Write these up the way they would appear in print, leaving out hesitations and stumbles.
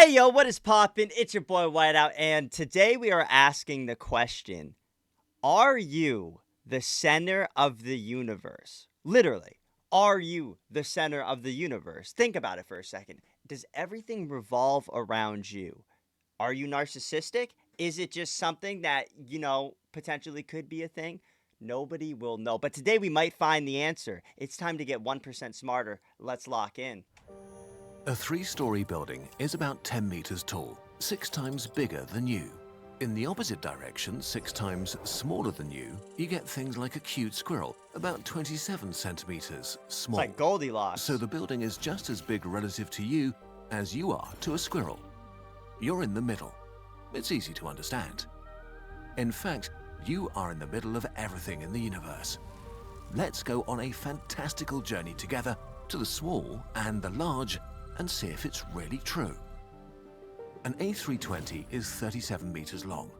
Hey yo, what is poppin'? It's your boy Whiteout, and today we are asking the question, are you the center of the universe? Literally, are you the center of the universe? Think about it for a second. Does everything revolve around you? Are you narcissistic? Is it just something that, potentially could be a thing? Nobody will know. But today we might find the answer. It's time to get 1% smarter. Let's lock in. A three-story building is about 10 meters tall, 6 times bigger than you. In the opposite direction, 6 times smaller than you get things like a cute squirrel, about 27 centimeters It's small. like Goldilocks. So the building is just as big relative to you as you are to a squirrel. You're in the middle. It's easy to understand. In fact, you are in the middle of everything in the universe. Let's go on a fantastical journey together to the small and the large and see if it's really true. An A320 is 37 meters long.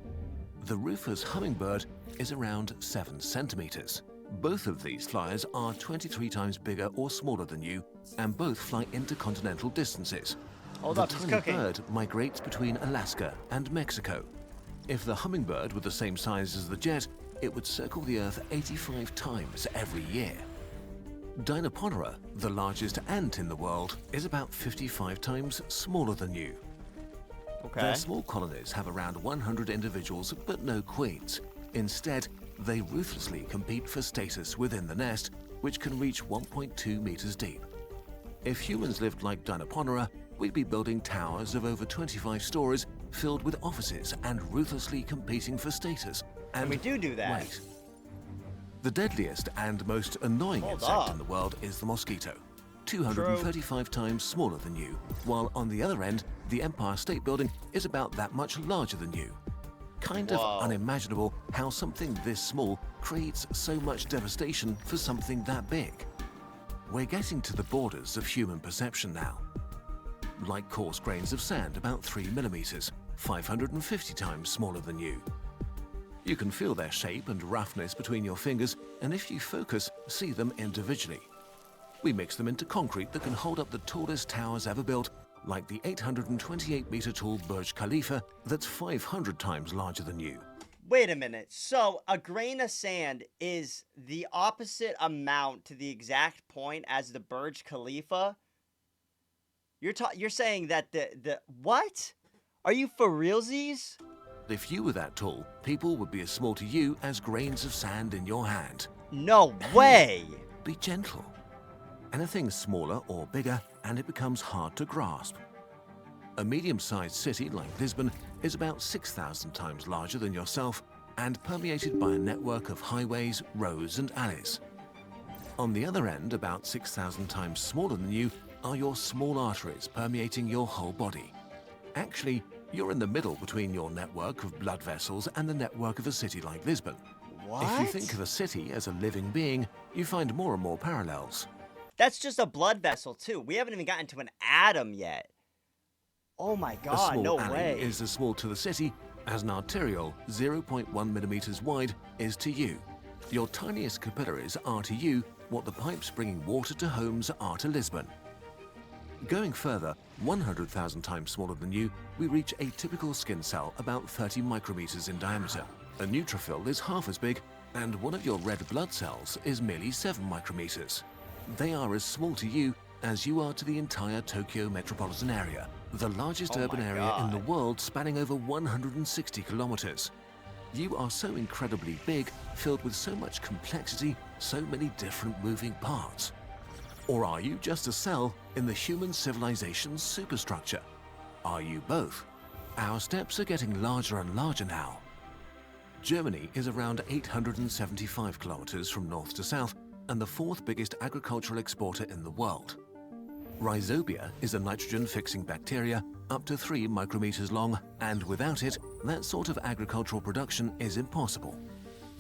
The Roofer's hummingbird is around 7 centimeters. Both of these flyers are 23 times bigger or smaller than you, and both fly intercontinental distances. Hold The up, he's tiny cooking. bird migrates between Alaska and Mexico. If the hummingbird were the same size as the jet, it would circle the Earth 85 times every year. Dinoponera, the largest ant in the world, is about 55 times smaller than you. Okay. Their small colonies have around 100 individuals, but no queens. Instead, they ruthlessly compete for status within the nest, which can reach 1.2 meters deep. If humans lived like Dinoponera, we'd be building towers of over 25 stories filled with offices and ruthlessly competing for status. And we do that. Wait. The deadliest and most annoying Hold insect up. in the world is the mosquito, 235 times smaller than you, while on the other end, the Empire State Building is about that much larger than you. Kind Whoa. of unimaginable how something this small creates so much devastation for something that big. We're getting to the borders of human perception now. Like coarse grains of sand about 3 millimeters, 550 times smaller than you. You can feel their shape and roughness between your fingers, and if you focus, see them individually. We mix them into concrete that can hold up the tallest towers ever built, like the 828-meter tall Burj Khalifa that's 500 times larger than you. Wait a minute. So a grain of sand is the opposite amount to the exact point as the Burj Khalifa? You're saying that the what? Are you for realsies? If you were that tall, people would be as small to you as grains of sand in your hand. No way. Be gentle. Anything smaller or bigger, and it becomes hard to grasp. A medium-sized city like Lisbon is about 6,000 times larger than yourself and permeated by a network of highways, roads, and alleys. On the other end, about 6,000 times smaller than you, are your small arteries permeating your whole body. Actually, you're in the middle between your network of blood vessels and the network of a city like Lisbon. What? If you think of a city as a living being, you find more and more parallels. That's just a blood vessel too. We haven't even gotten to an atom yet. Oh my A god, small no alley way. is as small to the city as an arteriole 0.1 millimeters wide is to you. Your tiniest capillaries are to you what the pipes bringing water to homes are to Lisbon. Going further, 100,000 times smaller than you, we reach a typical skin cell about 30 micrometers in diameter. A neutrophil is half as big, and one of your red blood cells is merely 7 micrometers. They are as small to you as you are to the entire Tokyo metropolitan area, the largest Oh urban my area in the God. world spanning over 160 kilometers. You are so incredibly big, filled with so much complexity, so many different moving parts. Or are you just a cell in the human civilization's superstructure? Are you both? Our steps are getting larger and larger now. Germany is around 875 kilometers from north to south and the fourth biggest agricultural exporter in the world. Rhizobia is a nitrogen-fixing bacteria up to 3 micrometers long, and without it, that sort of agricultural production is impossible.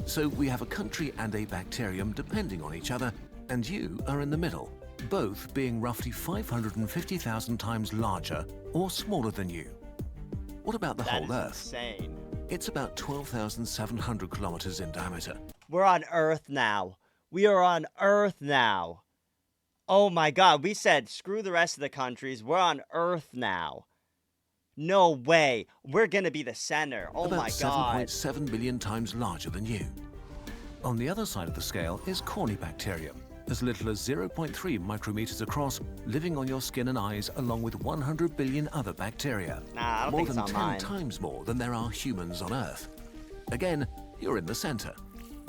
So we have a country and a bacterium depending on each other, and you are in the middle, both being roughly 550,000 times larger or smaller than you. What about the That whole is Earth? insane. It's about 12,700 kilometers in diameter. We're on Earth now. We are on Earth now. Oh my god, we said screw the rest of the countries. We're on Earth now. No way. We're gonna be the center. Oh about my god. 7.7 billion times larger than you. On the other side of the scale is Corynebacterium, as little as 0.3 micrometers across, living on your skin and eyes along with 100 billion other bacteria. Nah, I don't More think it's than on 10 mine. times more than there are humans on Earth. Again, you're in the center,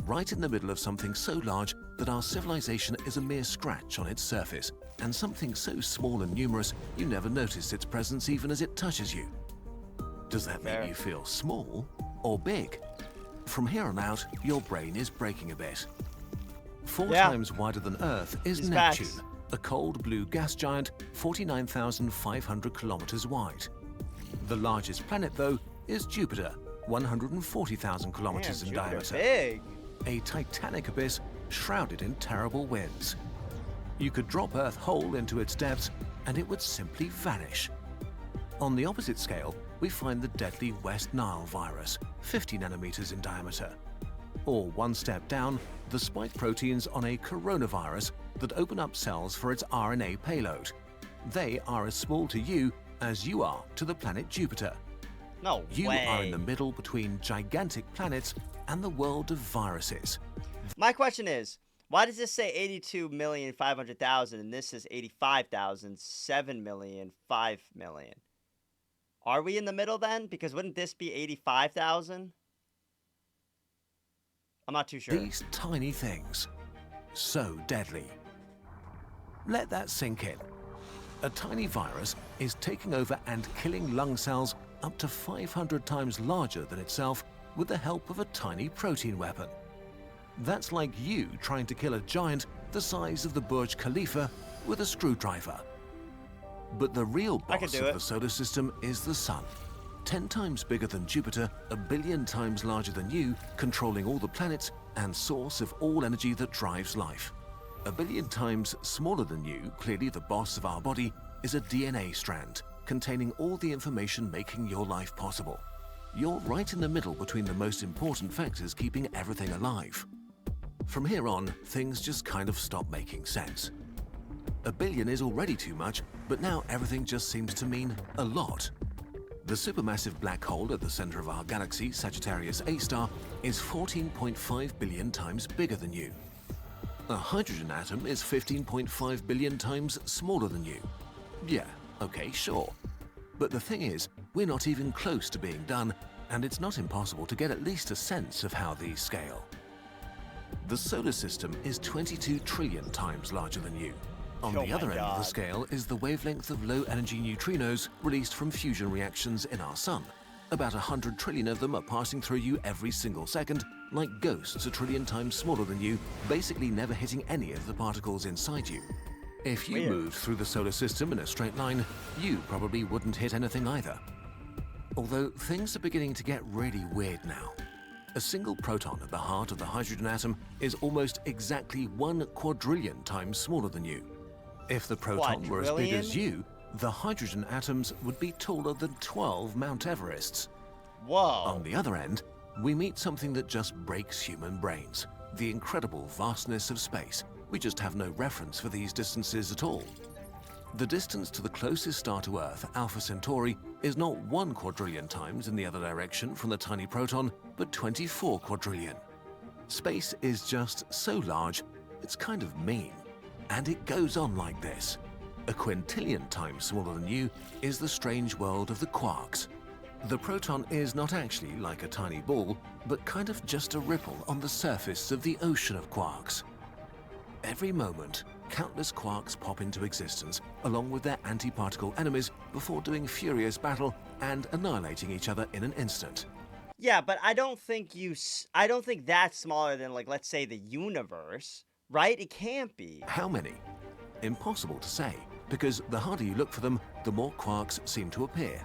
right in the middle of something so large that our civilization is a mere scratch on its surface, and something so small and numerous you never notice its presence even as it touches you. Does that Fair. make you feel small or big? From here on out, your brain is breaking a bit. 4 Yeah. times wider than Earth is These Neptune, facts. a cold blue gas giant 49,500 kilometers wide. The largest planet, though, is Jupiter, 140,000 kilometers Damn, in Jupiter diameter. big. A titanic abyss shrouded in terrible winds. You could drop Earth whole into its depths and it would simply vanish. On the opposite scale, we find the deadly West Nile virus, 50 nanometers in diameter. Or one step down, the spike proteins on a coronavirus that open up cells for its RNA payload. They are as small to you as you are to the planet Jupiter. No You way. are in the middle between gigantic planets and the world of viruses. My question is, why does this say 82,500,000 and this is 85,000, 7 million, 5 million? Are we in the middle then? Because wouldn't this be 85,000? I'm not too sure. These tiny things, so deadly. Let that sink in. A tiny virus is taking over and killing lung cells up to 500 times larger than itself with the help of a tiny protein weapon. That's like you trying to kill a giant the size of the Burj Khalifa with a screwdriver. But the real I could boss do of it. the solar system is the Sun. 10 times bigger than Jupiter, a billion times larger than you, controlling all the planets and source of all energy that drives life. A billion times smaller than you, clearly the boss of our body, is a DNA strand containing all the information making your life possible. You're right in the middle between the most important factors keeping everything alive. From here on, things just kind of stop making sense. A billion is already too much, but now everything just seems to mean a lot. The supermassive black hole at the center of our galaxy, Sagittarius A star, is 14.5 billion times bigger than you. A hydrogen atom is 15.5 billion times smaller than you. Yeah, okay, sure. But the thing is, we're not even close to being done, and it's not impossible to get at least a sense of how these scale. The solar system is 22 trillion times larger than you. On Oh the my other end of the God. scale is the wavelength of low-energy neutrinos released from fusion reactions in our sun. About 100 trillion of them are passing through you every single second, like ghosts a trillion times smaller than you, basically never hitting any of the particles inside you. If you Weird. moved through the solar system in a straight line, you probably wouldn't hit anything either. Although things are beginning to get really weird now. A single proton at the heart of the hydrogen atom is almost exactly 1 quadrillion times smaller than you. If the proton were as big as Quadrillion? you, the hydrogen atoms would be taller than 12 Mount Everests. Whoa. On the other end, we meet something that just breaks human brains, the incredible vastness of space. We just have no reference for these distances at all. The distance to the closest star to Earth, Alpha Centauri, is not 1 quadrillion times in the other direction from the tiny proton, but 24 quadrillion. Space is just so large, it's kind of mean. And it goes on like this. A quintillion times smaller than you is the strange world of the quarks. The proton is not actually like a tiny ball, but kind of just a ripple on the surface of the ocean of quarks. Every moment, countless quarks pop into existence, along with their antiparticle enemies, before doing furious battle and annihilating each other in an instant. Yeah, but I don't think I don't think that's smaller than, like, let's say the universe, right? It can't be. How many? Impossible to say, because the harder you look for them, the more quarks seem to appear.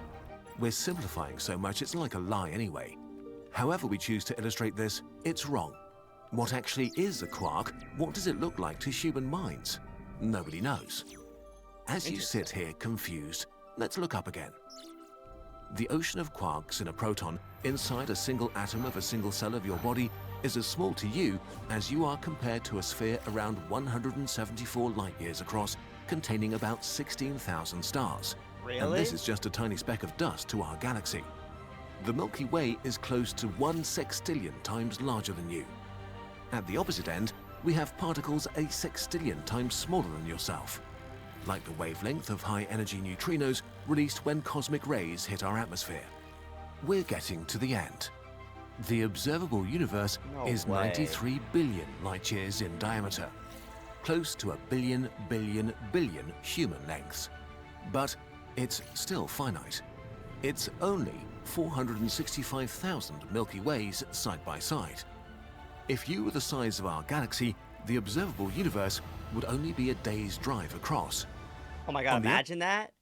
We're simplifying so much it's like a lie anyway. However we choose to illustrate this, it's wrong. What actually is a quark? What does it look like to human minds? Nobody knows. As you sit here confused, let's look up again. The ocean of quarks in a proton inside a single atom of a single cell of your body is as small to you as you are compared to a sphere around 174 light years across, containing about 16,000 stars. And this Really? is just a tiny speck of dust to our galaxy. The Milky Way is close to 1 sextillion times larger than you. At the opposite end, we have particles a sextillion times smaller than yourself, like the wavelength of high-energy neutrinos released when cosmic rays hit our atmosphere. We're getting to the end. The observable universe No is way. 93 billion light-years in diameter, close to a billion human lengths. But it's still finite. It's only 465,000 Milky Ways side by side. If you were the size of our galaxy, the observable universe would only be a day's drive across. Oh my god, On the imagine that.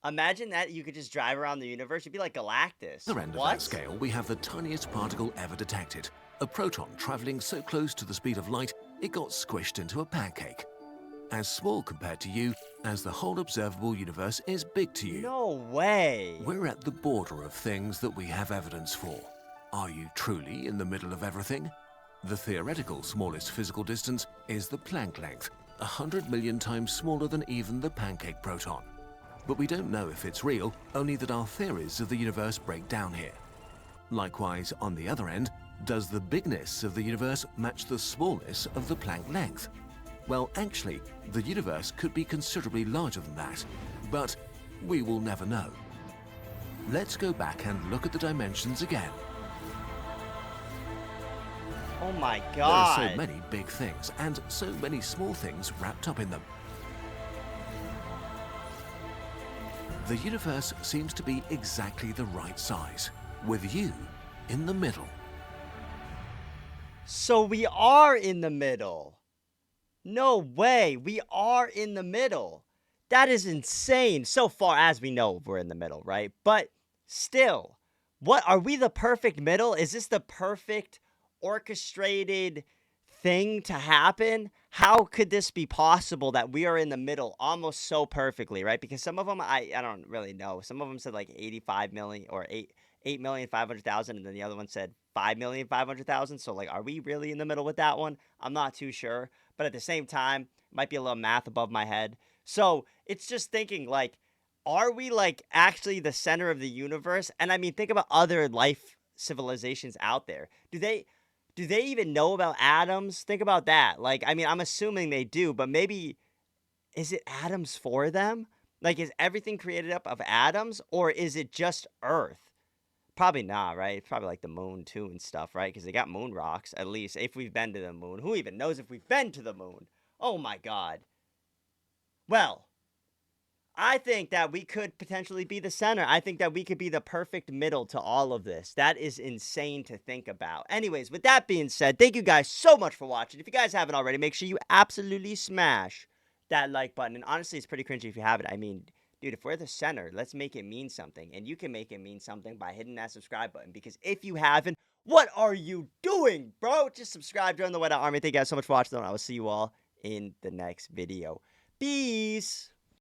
Imagine that you could just drive around the universe. You'd be like Galactus. other end of that scale, we have the tiniest particle ever detected, a proton traveling so close to the speed of light it got squished into a pancake. As small compared to you as the whole observable universe is big to you. No way. We're at the border of things that we have evidence for. Are you truly in the middle of everything? The theoretical smallest physical distance is the Planck length, 100 million times smaller than even the pancake proton. But we don't know if it's real, only that our theories of the universe break down here. Likewise, on the other end, does the bigness of the universe match the smallness of the Planck length? Well, actually, the universe could be considerably larger than that, but we will never know. Let's go back and look at the dimensions again. Oh my There are god. so many big things and so many small things wrapped up in them. The universe seems to be exactly the right size, with you in the middle. So we are in the middle. No way. We are in the middle. That is insane. So far as we know, we're in the middle, right? But still, what are we the perfect middle? Is this the perfect orchestrated thing to happen? How could this be possible that we are in the middle almost so perfectly, right? Because some of them I don't really know. Some of them said like 85 million or 8,500,000, and then the other one said 5,500,000. So like, are we really in the middle with that one? I'm not too sure. But at the same time, it might be a little math above my head. So it's just thinking like, are we like actually the center of the universe? And I mean, think about other life civilizations out there. Do they even know about atoms? Think about that. Like, I mean, I'm assuming they do, but maybe is it atoms for them? Like, is everything created up of atoms, or is it just Earth? Probably not, right? It's probably like the moon too and stuff, right? Because they got moon rocks, at least, if we've been to the moon. Who even knows if we've been to the moon? Oh my god. Well, I think that we could potentially be the center. I think that we could be the perfect middle to all of this. That is insane to think about. Anyways, with that being said, thank you guys so much for watching. If you guys haven't already, make sure you absolutely smash that like button. And honestly, it's pretty cringy if you haven't. I mean, dude, if we're the center, let's make it mean something. And you can make it mean something by hitting that subscribe button. Because if you haven't, what are you doing, bro? Just subscribe, join the Whiteout Army. Thank you guys so much for watching, and I will see you all in the next video. Peace.